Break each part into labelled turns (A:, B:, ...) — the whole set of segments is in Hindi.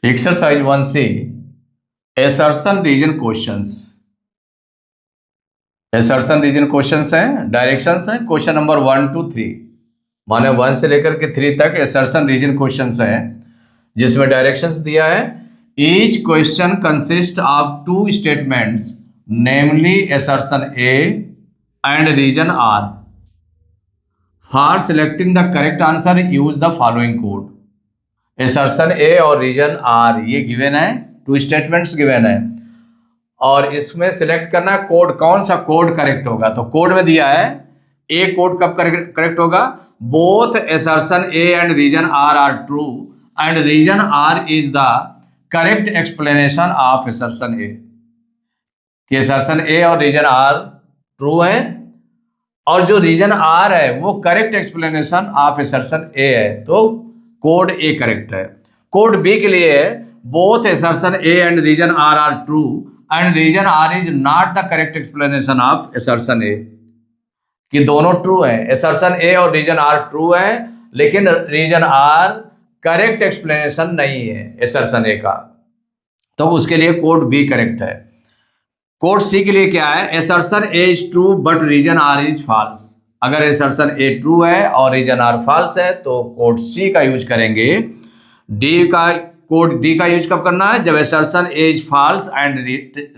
A: Exercise 1C assertion reason questions. Assertion reason questions हैं, डायरेक्शंस हैं। क्वेश्चन नंबर 1 to 3 माने 1 से लेकर के 3 तक एसर्शन रीजन क्वेश्चंस हैं, जिसमें डायरेक्शंस दिया है। Each question consist of 2 statements namely assertion A and reason R. For selecting the correct answer use the following code. Assertion A और रीजन आर ये गिवन है, 2 स्टेटमेंट्स गिवन है, और इसमें सिलेक्ट करना कोड, कौन सा कोड करेक्ट होगा। तो कोड में दिया है ए कोड कब करेक्ट होगा, both assertion A and reason R are true and reason are is the correct explanation of assertion A. कि एसर्शन ए और रीजन आर ट्रू है और जो रीजन आर है वो correct explanation of assertion A है, तो कोड ए करेक्ट है। कोड बी के लिए है both assertion A and reason R are true and reason are is not the correct explanation of assertion A. कि दोनों ट्रू है, एसर्शन ए और रीजन आर ट्रू है, लेकिन रीजन आर करेक्ट एक्सप्लेनेशन नहीं है एसर्शन ए का, तो उसके लिए कोड बी करेक्ट है। कोड सी के लिए क्या है, assertion A is true but reason are is false. अगर एसर्शन ए ट्रू है और रीजन आर फॉल्स है तो कोड सी का यूज करेंगे। डी का कोड डी का यूज कब करना है, जब assertion A is false and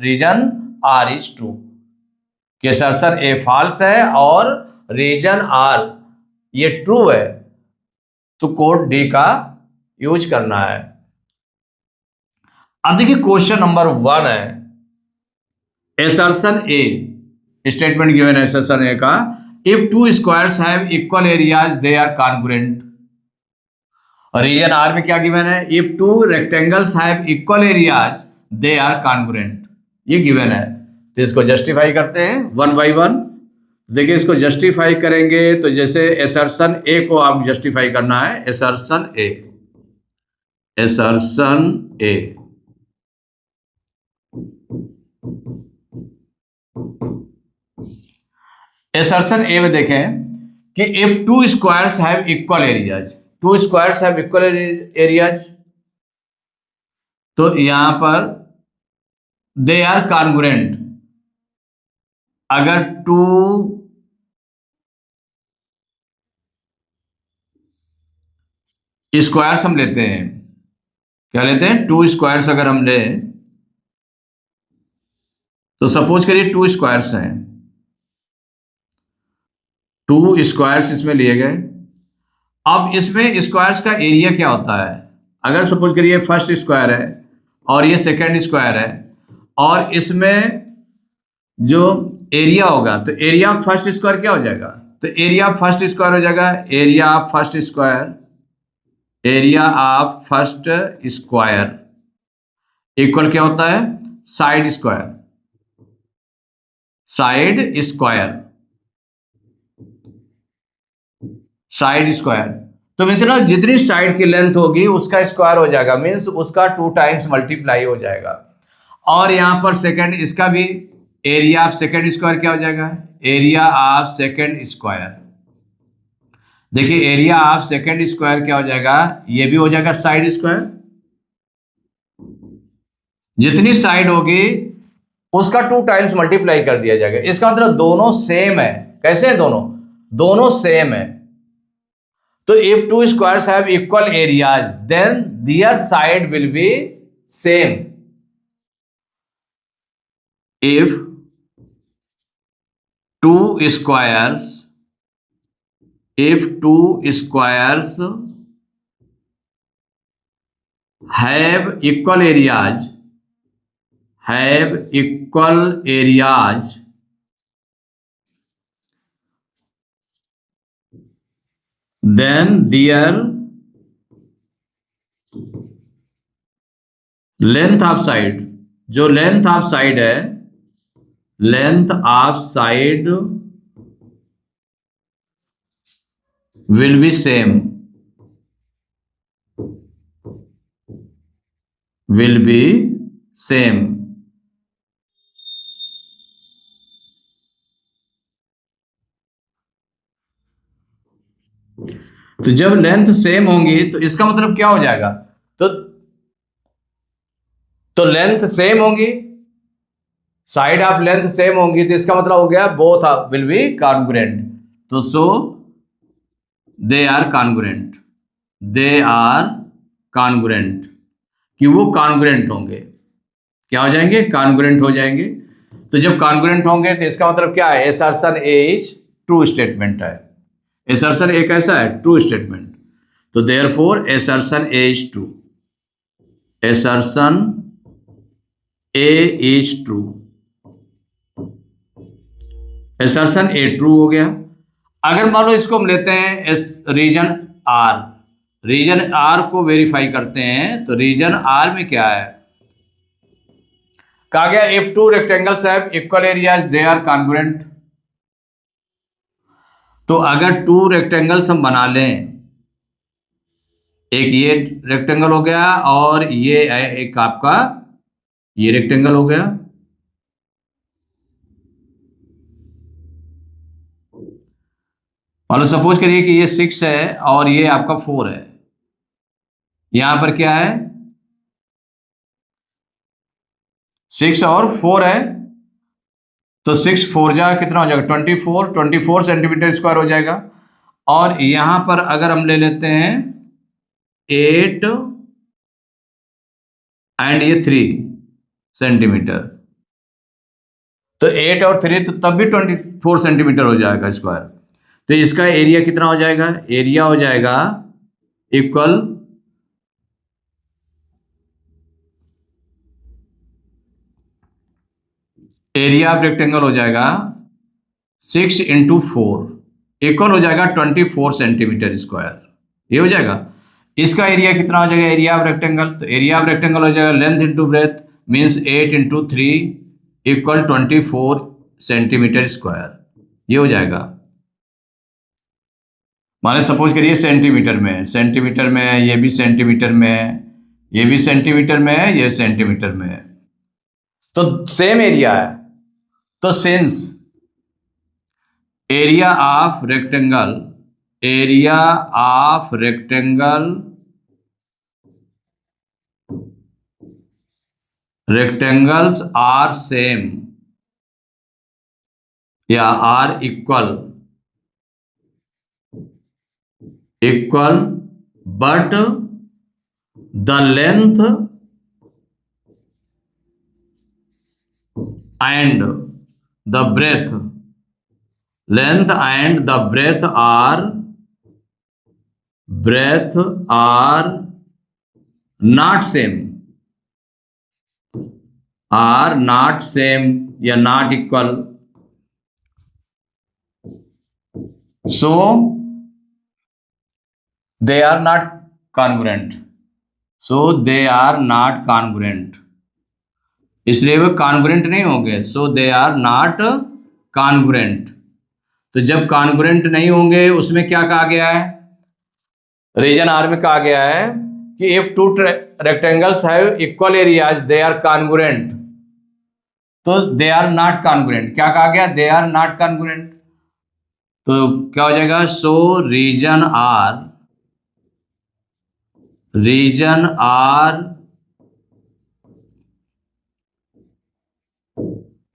A: reason are is true. कि एसर्शन ए फॉल्स है और रीजन आर ये ट्रू है, तो कोड डी का यूज करना है। अब देखिए क्वेश्चन नंबर 1 है, एसर्शन ए स्टेटमेंट गिवन है एसर्शन ए का, if 2 squares have equal areas they are congruent। Reason r में क्या गिवन है, if 2 rectangles have equal areas they are congruent, ये गिवन है। तो इसको जस्टिफाई करते हैं 1 by 1। देखिए इसको जस्टिफाई करेंगे तो जैसे एसर्शन ए को आप जस्टिफाई करना है, एसर्शन ए, एसर्शन ए एसर्शन ए में देखें कि if 2 squares have equal areas, 2 squares have equal areas, तो यहां पर दे आर कॉन्ग्रुएंट। अगर 2 स्क्वायर्स हम लेते हैं, क्या लेते हैं, 2 स्क्वायर्स अगर हम ले, तो सपोज करिए 2 स्क्वायर्स हैं, 2 स्क्वायर्स इसमें लिए गए। अब इसमें स्क्वायर्स का एरिया क्या होता है, अगर सपोज करिए फर्स्ट स्क्वायर है और ये सेकंड स्क्वायर है, और इसमें जो एरिया होगा तो एरिया ऑफ फर्स्ट स्क्वायर क्या हो जाएगा, तो एरिया ऑफ फर्स्ट स्क्वायर हो जाएगा area of first square, area of first square equal क्या होता है, side square, side square, side square. तो मित्रों जितनी साइड की लेंथ होगी उसका स्क्वायर हो जाएगा, मीन्स उसका 2 टाइम्स मल्टीप्लाई हो जाएगा। और यहां पर सेकंड, इसका भी एरिया ऑफ सेकंड स्क्वायर क्या हो जाएगा, एरिया ऑफ सेकंड स्क्वायर। देखिए एरिया ऑफ सेकंड स्क्वायर क्या हो जाएगा, ये भी हो जाएगा साइड स्क्वायर। जितनी साइड होगी उसका 2 टाइम्स मल्टीप्लाई कर दिया जाएगा। इसका मतलब दोनों सेम है। कैसे है, दोनों सेम है। तो if 2 squares have equal areas then their side will be same। if 2 squares have equal areas then their length of side, जो लेंथ ऑफ साइड है, length of side will be same, will be same. तो जब लेंथ सेम होंगी तो इसका मतलब क्या हो जाएगा, तो तो लेंथ सेम होंगी, साइड ऑफ लेंथ सेम होंगी, तो इसका मतलब हो गया बोथ विल बी कॉन्ग्रुएंट। तो so they are congruent, they are congruent, कि वो कॉन्ग्रुएंट होंगे। क्या हो जाएंगे? कॉन्ग्रुएंट हो जाएंगे। तो जब कॉन्ग्रुएंट होंगे तो इसका मतलब क्या है? Assertion A is true statement है। असर्शन ए कैसा है? True statement. तो therefore assertion A is true, assertion A is true, assertion A true हो गया। अगर मान लो इसको हम लेते हैं रीजन आर, रीजन आर को वेरीफाई करते हैं, तो रीजन आर में क्या है? कहा गया if two rectangles have equal areas they are congruent. तो अगर टू रेक्टेंगल्स हम बना लें, एक ये रेक्टेंगल हो गया और ये एक आपका ये रेक्टेंगल हो गया, मान लो सपोज करिए कि ये 6 है और ये आपका 4 है। यहां पर क्या है? 6 और 4 है, तो 6 4 जा कितना हो जाएगा? 24 सेंटीमीटर स्क्वायर हो जाएगा। और यहां पर अगर हम ले लेते हैं 8 एंड ये 3 सेंटीमीटर, तो 8 और 3 तो तब भी 24 सेंटीमीटर हो जाएगा स्क्वायर। तो इसका एरिया कितना हो जाएगा? एरिया हो जाएगा इक्वल एरिया ऑफ रेक्टेंगल हो जाएगा 6 इंटू 4 इक्वल हो जाएगा 24 सेंटीमीटर स्क्वायर। ये हो जाएगा। इसका एरिया कितना हो जाएगा? एरिया ऑफ रेक्टेंगल, तो एरिया ऑफ रेक्टेंगल हो जाएगा length into breadth, means 8 into 3 equal 24 centimetre square. ये हो जाएगा। माने सपोज करिए सेंटीमीटर में, सेंटीमीटर में है, ये भी सेंटीमीटर में है, ये भी सेंटीमीटर में है, ये सेंटीमीटर में है, तो सेम एरिया है। तो since area of rectangle, area of rectangle, rectangles are same या are equal, equal but the length and the breadth, length and the breadth are not same, are not same या not equal, so they are not congruent, so they are not congruent, इसलिए वे कॉन्ग्रुएंट नहीं होंगे। सो दे आर नॉट कॉन्ग्रुएंट। तो जब कॉन्ग्रुएंट नहीं होंगे उसमें क्या कहा गया है? रीजन आर में कहा गया है कि if two rectangles have equal areas they are congruent, तो दे आर नॉट कॉन्ग्रुएंट। क्या कहा गया? They are not congruent. तो क्या हो जाएगा? So reason are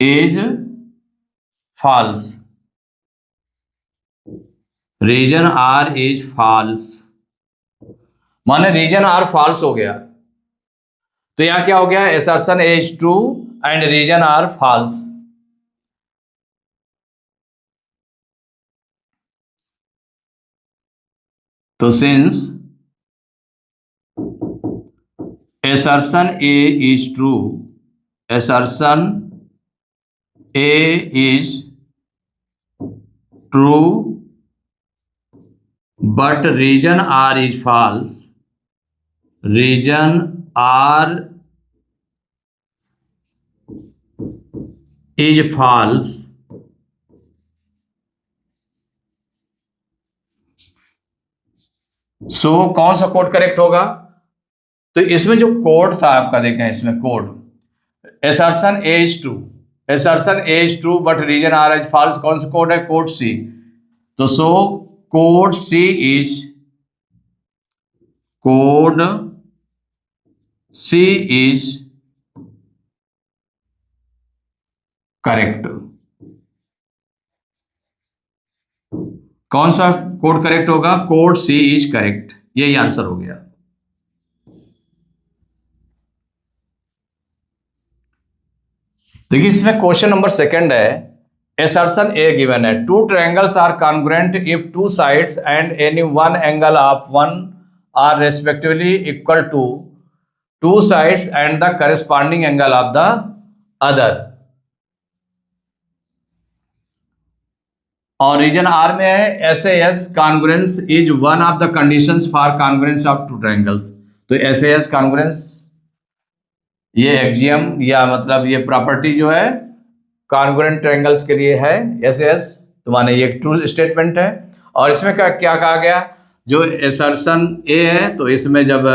A: is false, reason are is false, माने रीजन आर फॉल्स हो गया। तो यहां क्या हो गया? Assertion A is true and reason R false. तो since assertion A is true, assertion A is true but region R is false, region R is false, सो कौन सा कोड करेक्ट होगा? तो इसमें जो कोड था आपका, देखें इसमें code assertion A is true, assertion A is true but region R is false, कौन सा कोड है? Code c. तो so code c is, code c is correct. कौन सा कोड करेक्ट होगा? कोड सी इज करेक्ट, यही आंसर हो गया। देखिए इसमें क्वेश्चन नंबर सेकंड है, एसर्शन ए गिवन है, two triangles are congruent if two sides and any one angle of one are respectively equal to two sides and the corresponding angle of the other. और रीजन आर में है SAS congruence is one of the conditions for congruence of two triangles. तो SAS कॉन्ग्रुएंस ये एक्सियम या मतलब ये प्रॉपर्टी जो है कॉन्ग्रुएंट ट्रायंगल्स के लिए है SAS। तो माने ये ट्रू स्टेटमेंट है। और इसमें क्या क्या कहा गया, जो एसर्शन ए है तो इसमें जब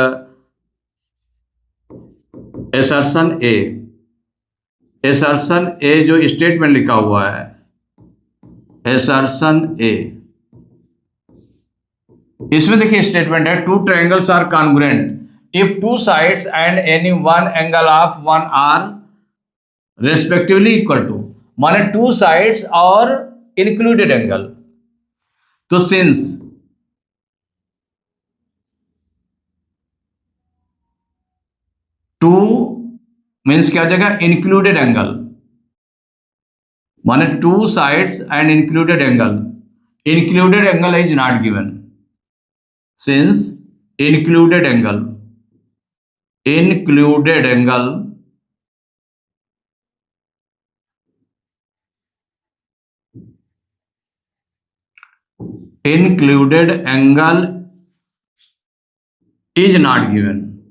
A: एसर्शन ए जो स्टेटमेंट लिखा हुआ है, एसर्शन ए, इसमें देखिए स्टेटमेंट है two triangles are congruent if two sides and any one angle of one are respectively equal to, माने two sides और included angle। तो since two means क्या हो जाएगा, included angle, माने two sides and included angle is not given, since included angle is not given।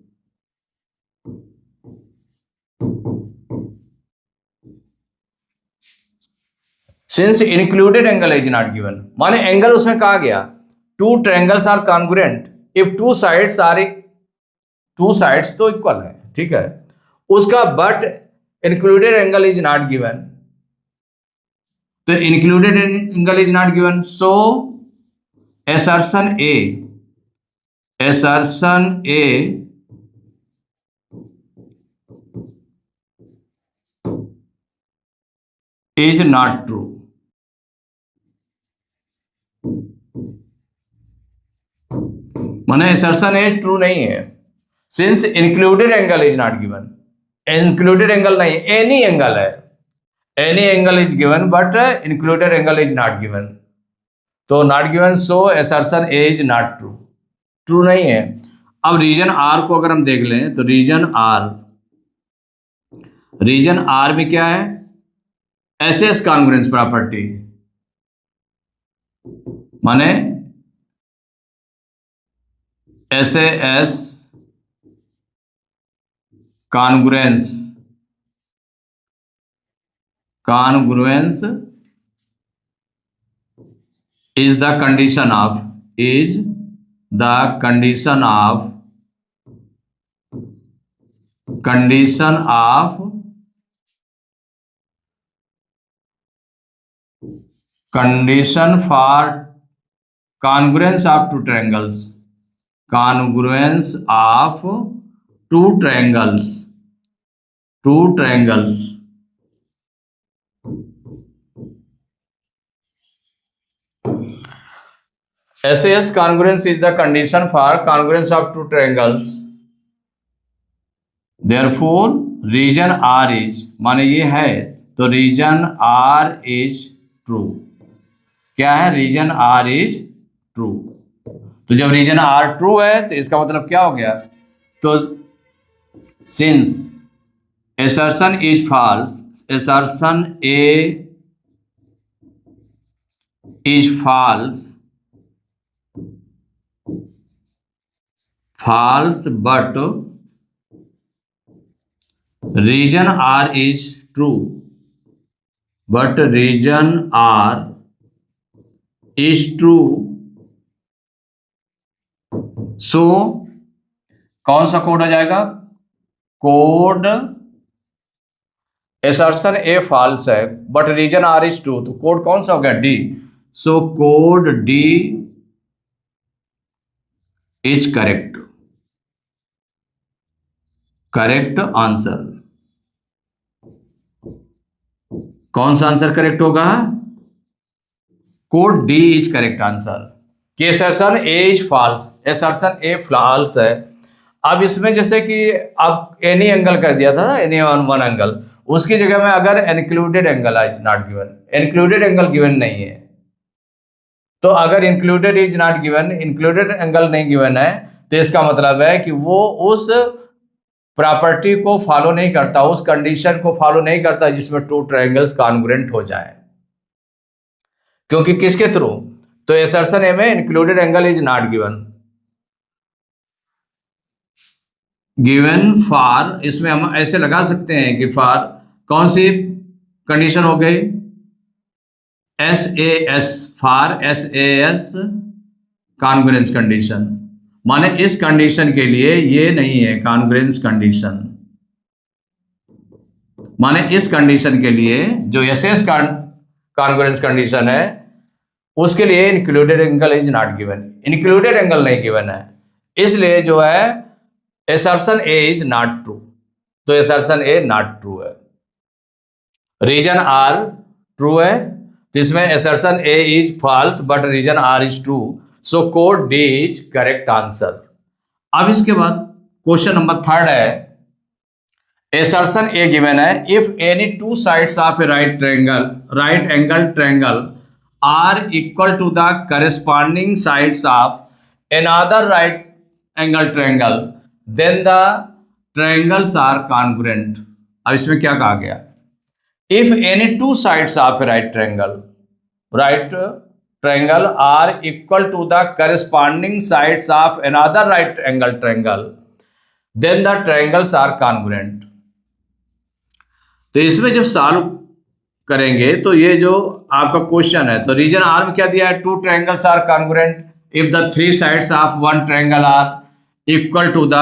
A: Since included angle is not given, माने एंगल उसमें कहा गया two triangles are congruent if two sides तो इक्वल है, ठीक है, उसका but included angle is not given. तो included angle is not given, so assertion A is not true. माने एसर्शन ए ट्रू नहीं है, since included angle is not given. Included angle नहीं, एनी एंगल है, any angle is given but included angle is not given. तो not given, so assertion A is not true, true नहीं है। अब रीजन आर को अगर हम देख लें तो रीजन आर में क्या है, एसएस कॉन्ग्रुएंस प्रॉपर्टी, माने SAS congruence is the condition of condition for congruence of two triangles, SAS congruence is the condition for congruence of two triangles, therefore region R is, माने ये है तो region R is true। क्या है, रीजन R is true। तो जब रीजन R ट्रू है तो इसका मतलब क्या हो गया, तो since assertion is false, assertion A is false but region R is true, but region R is true, so कौन सा कोड हो जाएगा, कोड एसर्शन ए फॉल्स है but reason are is true, तो कोड कौन सा हो गया, D. So code D is correct answer. कौन सा आंसर करेक्ट होगा? Code D is correct answer. कि assertion A is false, assertion A false है। अब इसमें जैसे कि अब एनी एंगल कर दिया था, एनी वन एंगल, उसकी जगह में अगर included angle is not given, included angle given नहीं है, तो अगर included is not given, included angle नहीं गिवन है, तो इसका मतलब है कि वो उस प्रॉपर्टी को फॉलो नहीं करता, उस कंडीशन को फॉलो नहीं करता जिसमें टू ट्रायंगल्स कॉन्ग्रुएंट हो जाए। क्योंकि किसके थ्रू? तो असर्शन ए में included angle is not given, given for, इसमें हम ऐसे लगा सकते हैं कि फॉर कौन सी कंडीशन हो गई? S A S, for S A S congruence condition, माने इस कंडीशन के लिए ये नहीं है कॉन्ग्रुएंस कंडीशन, माने इस कंडीशन के लिए जो एस एस कॉन्ग्रुएंस कंडीशन है उसके लिए included angle is not given, included angle नहीं गिवन है, इसलिए जो है assertion A is not true, तो असर्शन ए नॉट ट्रू है। रीजन आर ट्रू है, तो इसमें assertion A is false but reason are is true, so code D is correct answer. अब इसके बाद क्वेश्चन नंबर 3 है, असर्शन ए गिवन है, if any two sides of a right triangle, right angle triangle are equal to the corresponding sides of another right angle triangle, then the triangles are congruent. अब इसमें क्या कहा गया? If any two sides of a right triangle are equal to the corresponding sides of another right angle triangle, then the triangles are congruent. तो इसमें जब सॉल्व करेंगे तो ये जो आपका क्वेश्चन है, तो रीजन आर में क्या दिया है? Two triangles are congruent if the three sides of one triangle are equal to the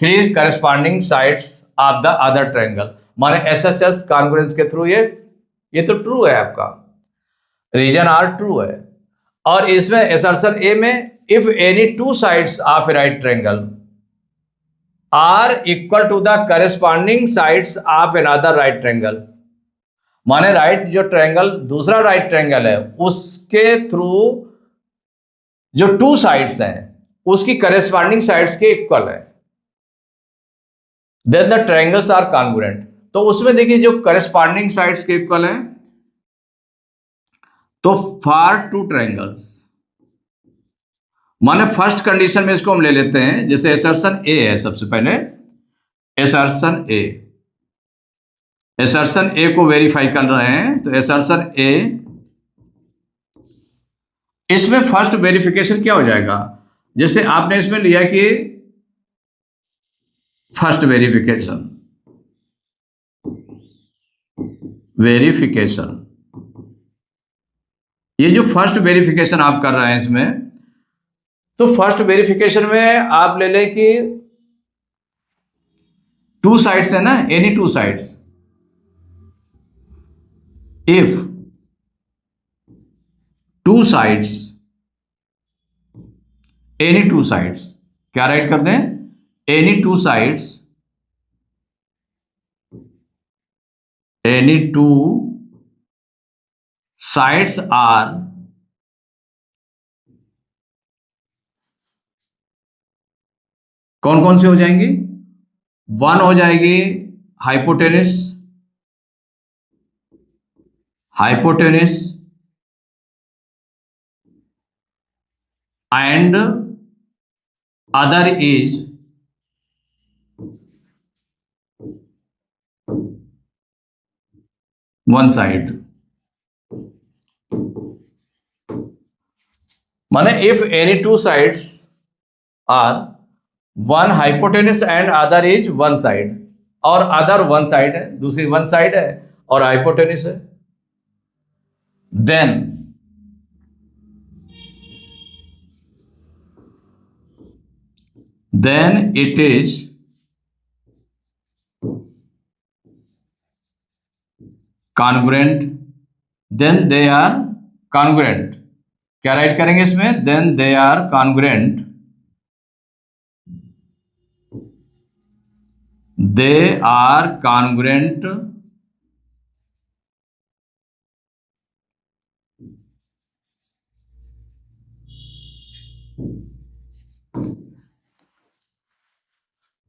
A: three corresponding sides of the other triangle, माने एसएसएस कॉन्ग्रुएंस के थ्रू ये तो ट्रू है, आपका रीजन आर ट्रू है। और इसमें असर्शन ए में if any two sides of a right triangle are equal to the corresponding sides of another right triangle, माने राइट जो ट्रायंगल, दूसरा राइट ट्रायंगल है उसके थ्रू जो टू साइड्स हैं उसकी करस्पॉन्डिंग साइड्स के इक्वल है, then the triangles are congruent. तो उसमें देखिए जो करस्पॉन्डिंग साइड्स के इक्वल है, तो फॉर टू ट्रायंगल्स, माने फर्स्ट कंडीशन में इसको हम ले लेते हैं, जैसे असर्शन ए है, सबसे पहले असर्शन ए को वेरीफाई कर रहे हैं, तो असर्शन ए, इसमें फर्स्ट वेरिफिकेशन क्या हो जाएगा? जैसे आपने इसमें लिया कि फर्स्ट वेरिफिकेशन ये जो फर्स्ट वेरिफिकेशन आप कर रहे हैं इसमें, तो फर्स्ट वेरिफिकेशन में आप ले लें कि टू साइड्स है ना, any two sides, if two sides, any two sides, क्या राइट कर दें? Any two sides, any two sides are कौन कौन सी हो जाएंगी? वन हो जाएगी hypotenuse and other is one side, माने if any two sides are one hypotenuse and other is one side, और अदर वन साइड है, दूसरी वन साइड है और हाइपोटेनस है, then it is congruent, then they are congruent। क्या राइट करेंगे इसमें? then they are congruent, they are congruent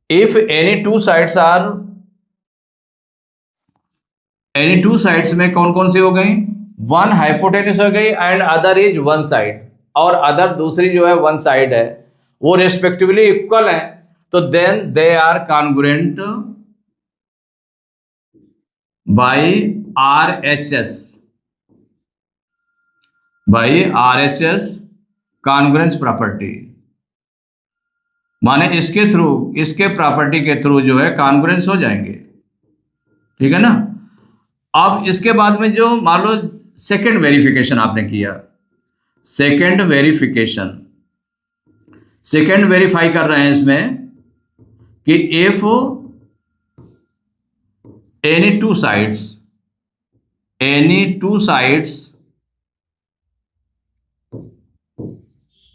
A: if any two sides में कौन कौन सी हो गई, वन हाइपोटेनस हो गई and other is one side, और अदर दूसरी जो है वन साइड है, वो रेस्पेक्टिवली इक्वल है, तो then they are congruent by RHS, congruence property. माने इसके प्रॉपर्टी के थ्रू जो है कॉन्ग्रुएंस हो जाएंगे, ठीक है ना। अब इसके बाद में जो मान लो सेकेंड वेरिफिकेशन आपने किया, सेकेंड वेरीफाई कर रहे हैं इसमें कि if any two sides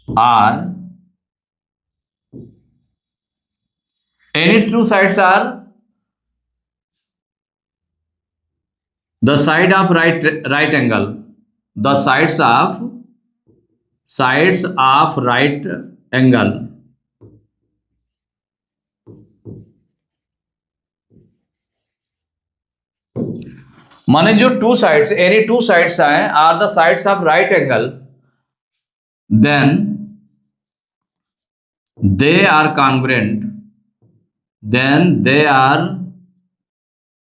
A: are the side of right angle, the sides of right angle माने जो एनी टू साइड्स आए are the sides of right angle, then they are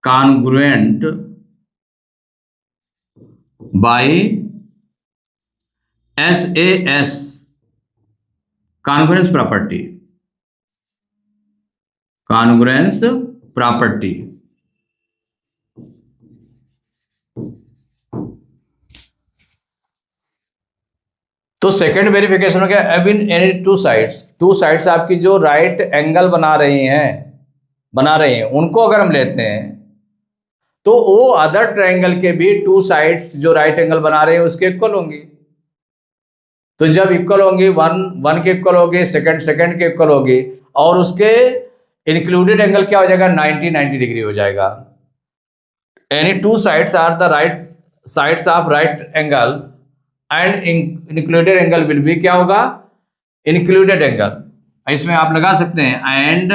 A: congruent by SAS, congruence property. तो सेकेंड वेरिफिकेशन में क्या, अब इन एनी टू साइड्स आपकी जो राइट एंगल बना रही हैं उनको अगर हम लेते हैं तो वो अदर ट्रायंगल के भी टू साइड्स जो राइट एंगल बना रहे हैं उसके इक्वल होंगी। तो जब इक्वल होंगी, वन के इक्वल होगी, सेकंड के इक्वल होगी, और उसके इंक्लूडेड एंगल क्या हो जाएगा, 90 डिग्री हो जाएगा। Any two sides are the right sides of right angle and included angle will be क्या होगा, इंक्लूडेड एंगल। इसमें आप लगा सकते हैं and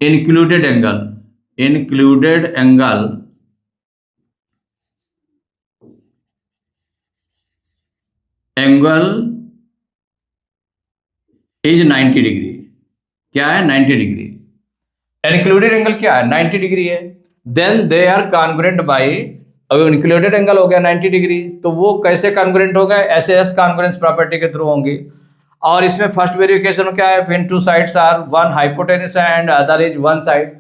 A: included angle is 90 degree. क्या है, 90 डिग्री। इंक्लूडेड एंगल क्या है, 90 डिग्री है। Then they are congruent by, अब इंक्लूडेड एंगल हो गया 90 डिग्री, तो वो कैसे कॉन्ग्रुएंट होगा, SAS कॉन्ग्रुएंस प्रॉपर्टी के थ्रू होंगी। और इसमें फर्स्ट वेरिफिकेशन क्या है, when two sides are one hypotenuse and other is one side,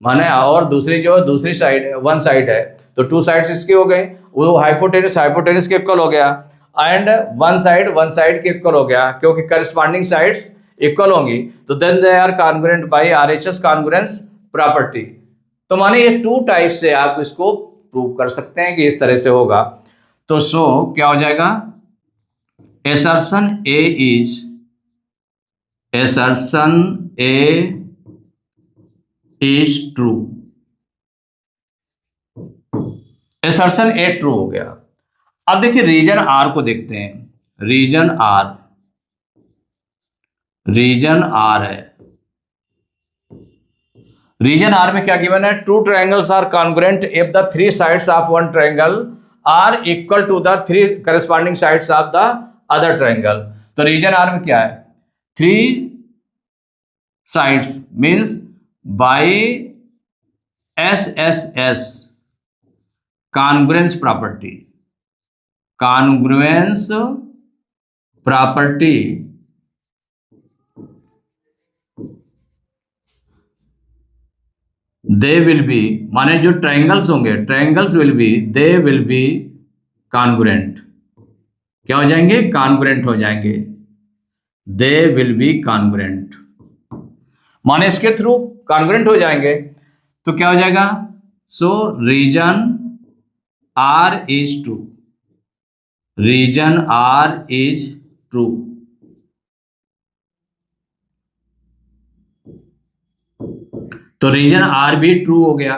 A: माने और दूसरी साइड वन साइड है, तो टू साइड्स इसके हो गए, वो हाइपोटेनस के इक्वल हो गया एंड वन साइड के इक्वल हो गया, क्योंकि करस्पॉन्डिंग साइड्स इक्वल होंगी, तो then they are congruent by RHS congruence property. तो माने ये टू टाइप से आप इसको प्रूव कर सकते हैं कि इस तरह से होगा। तो सो क्या हो जाएगा, assertion A is true, assertion A true हो गया। अब देखिए रीजन R को देखते हैं, रीजन R है, रीजन R में क्या गिवन है, two triangles are congruent if the three sides of one triangle are equal to the three corresponding sides of the other triangle. तो रीजन R में क्या है, three sides means by SSS congruence property they will be, माने जो ट्रायंगल्स होंगे, दे विल बी कॉन्ग्रुएंट, क्या हो जाएंगे, कॉन्ग्रुएंट हो जाएंगे, दे विल बी कॉन्ग्रुएंट, माने इसके थ्रू कॉन्ग्रुएंट हो जाएंगे। तो क्या हो जाएगा, so reason R is true, तो रीजन R भी ट्रू हो गया।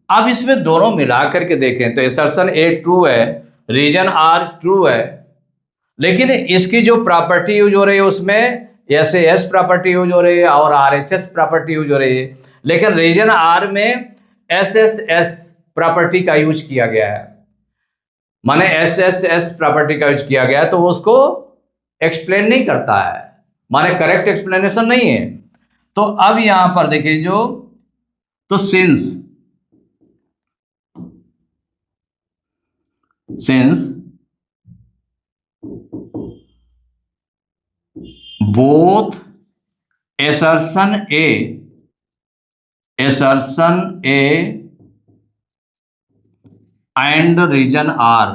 A: अब इसमें दोनों मिलाकर के देखें तो असर्शन A ट्रू है, रीजन R ट्रू है, लेकिन इसकी जो प्रॉपर्टी यूज हो रही है उसमें SAS प्रॉपर्टी यूज हो रही है और RHS प्रॉपर्टी यूज हो रही है, लेकिन रीजन R में SSS प्रॉपर्टी का यूज किया गया है। माने SSS प्रॉपर्टी का यूज किया गया है तो वो उसको एक्सप्लेन नहीं करता है, माने करेक्ट एक्सप्लेनेशन नहीं है। तो अब यहां पर देखिए जो, तो since both assertion A and region R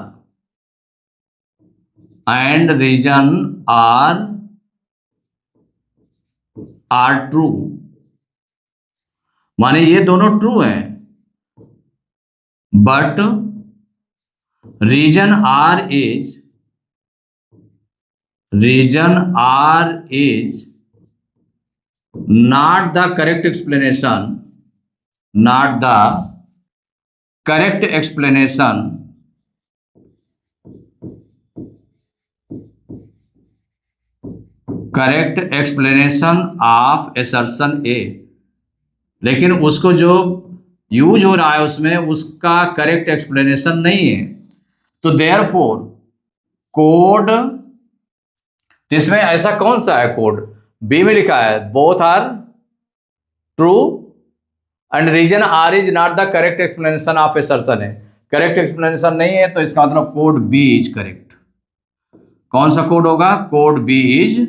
A: are true, माने ये दोनों ट्रू हैं, but reason R is not the correct explanation, correct explanation of assertion A, लेकिन उसको जो यूज हो रहा है उसमें उसका करेक्ट एक्सप्लेनेशन नहीं है। तो देयरफॉर कोड, जिसमें ऐसा कौन सा है कोड, बी में लिखा है both are true and reason R is not the correct explanation of assertion है, करेक्ट एक्सप्लेनेशन नहीं है, तो इसका मतलब कोड बी इज करेक्ट। कौन सा कोड होगा, कोड बी इज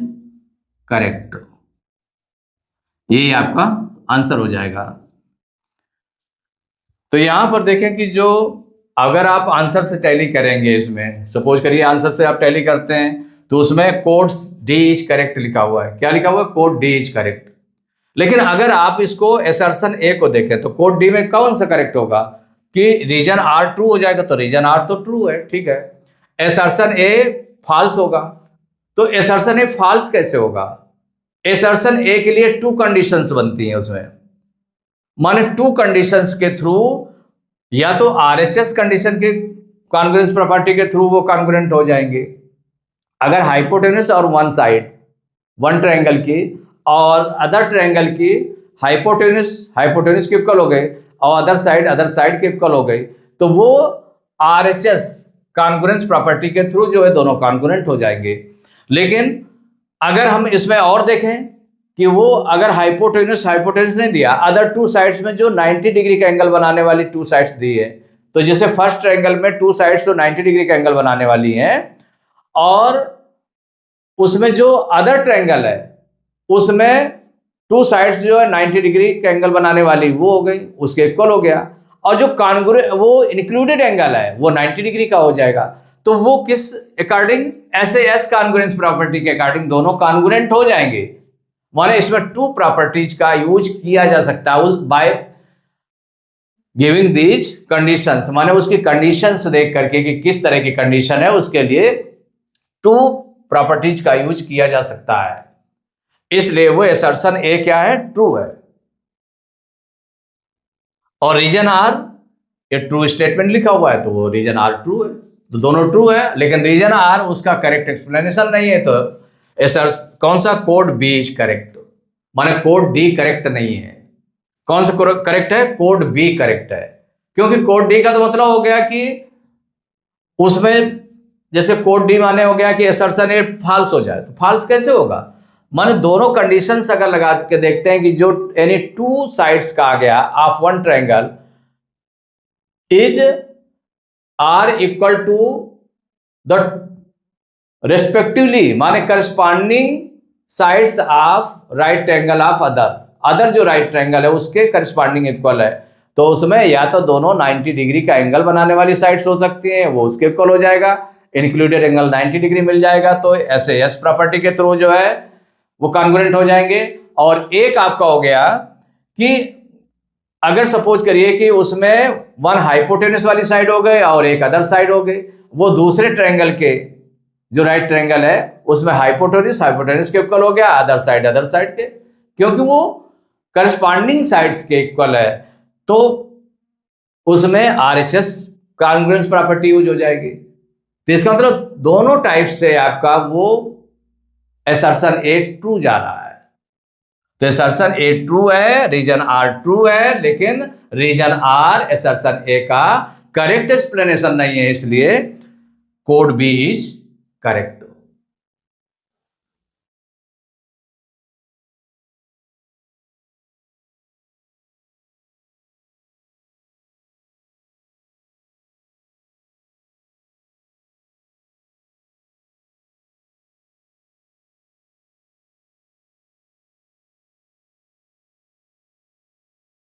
A: करेक्ट, ये आपका आंसर हो जाएगा। तो यहां पर देखें कि जो अगर आप आंसर से टैली करेंगे, इसमें सपोज करिए आंसर से आप टैली करते हैं तो उसमें कोड डी इज करेक्ट लिखा हुआ है। क्या लिखा हुआ है, कोड डी इज करेक्ट। लेकिन अगर आप इसको असर्शन ए को देखें तो कोड डी में कौन सा करेक्ट होगा कि रीजन R ट्रू हो जाएगा, तो रीजन R तो ट्रू है, ठीक है। असर्शन ए फॉल्स होगा, तो असर्शन ए फॉल्स कैसे होगा, असर्शन ए के लिए टू कंडीशंस बनती हैं उसमें, माने टू कंडीशंस के थ्रू, या तो RHS कंडीशन के कॉन्ग्रुएंस प्रॉपर्टी के थ्रू वो कॉन्ग्रुएंट हो जाएंगे। अगर हाइपोटेनस और वन साइड, वन ट्रायंगल की और अदर ट्रायंगल की हाइपोटेनस के इक्वल हो गए और अदर साइड के इक्वल हो गए, तो वो RHS कॉन्ग्रुएंस प्रॉपर्टी के थ्रू जो है दोनों कॉन्ग्रुएंट हो जाएंगे। लेकिन अगर हम इसमें और देखें कि वो अगर हाइपोटेनस नहीं दिया, अदर टू साइड्स में जो 90 डिग्री का एंगल बनाने वाली टू साइड्स दी है, तो जैसे फर्स्ट ट्रायंगल में टू साइड्स तो 90 डिग्री का एंगल बनाने वाली हैं, और उसमें जो अदर ट्रायंगल है उसमें टू साइड्स जो है 90 डिग्री का एंगल बनाने वाली वो हो गई, उसके इक्वल हो गया, और जो कॉन्ग्रुएंट वो इंक्लूडेड एंगल है वो 90 डिग्री का हो जाएगा। तो वो किस अकॉर्डिंग, SAS कॉन्ग्रुएंस प्रॉपर्टी के अकॉर्डिंग दोनों कॉन्ग्रुएंट हो जाएंगे। माने इसमें टू प्रॉपर्टीज का यूज किया जा सकता है उस बाय गिविंग दीज कंडीशंस, माने उसकी कंडीशंस देख करके कि किस तरह की कंडीशन है उसके लिए टू प्रॉपर्टीज का यूज किया जा सकता है। इसलिए वो असर्शन ए क्या है, ट्रू है, और रीजन R ये ट्रू स्टेटमेंट लिखा हुआ है तो वो रीजन R ट्रू है, तो दोनों ट्रू है। लेकिन रीजन R उसका करेक्ट एक्सप्लेनेशन नहीं है, तो कौन सा, कोड बी इज करेक्ट, माने कोड डी करेक्ट नहीं है। कौन सा करेक्ट है, कोड बी करेक्ट है, क्योंकि कोड डी का तो मतलब हो गया कि उसमें जैसे कोड डी माने हो गया कि असर्शन ए फॉल्स हो जाए, तो फॉल्स कैसे होगा, माने दोनों कंडीशंस अगर लगा के देखते हैं कि जो एनी टू साइड्स का आ गया of one triangle is are equal to the respectively, माने corresponding sides of right triangle of other जो राइट ट्रायंगल है उसके करस्पॉन्डिंग इक्वल है, तो उसमें या तो दोनों 90 डिग्री का एंगल बनाने वाली साइड्स हो सकती हैं, वो उसके इक्वल हो जाएगा, इंक्लूडेड एंगल 90 डिग्री मिल जाएगा, तो SAS प्रॉपर्टी के थ्रू जो है वो कॉन्ग्रुएंट हो जाएंगे। और एक आपका हो गया कि अगर सपोज करिए कि उसमें वन हाइपोटेनस वाली साइड हो गए और एक अदर साइड हो गई, वो दूसरे ट्रायंगल के जो राइट ट्रायंगल है उसमें हाइपोटेनस के इक्वल हो गया, अदर साइड के, क्योंकि वो करस्पॉन्डिंग साइड्स के इक्वल है, तो उसमें RHS कॉन्ग्रुएंस प्रॉपर्टी यूज हो जाएगी। तो इसका मतलब दोनों टाइप से आपका वो असर्शन ए ट्रू जा रहा है। तो असर्शन ए ट्रू है, रीजन आर ट्रू है, लेकिन रीजन आर असर्शन ए का करेक्ट एक्सप्लेनेशन नहीं है, इसलिए कोड बी इज करेक्ट।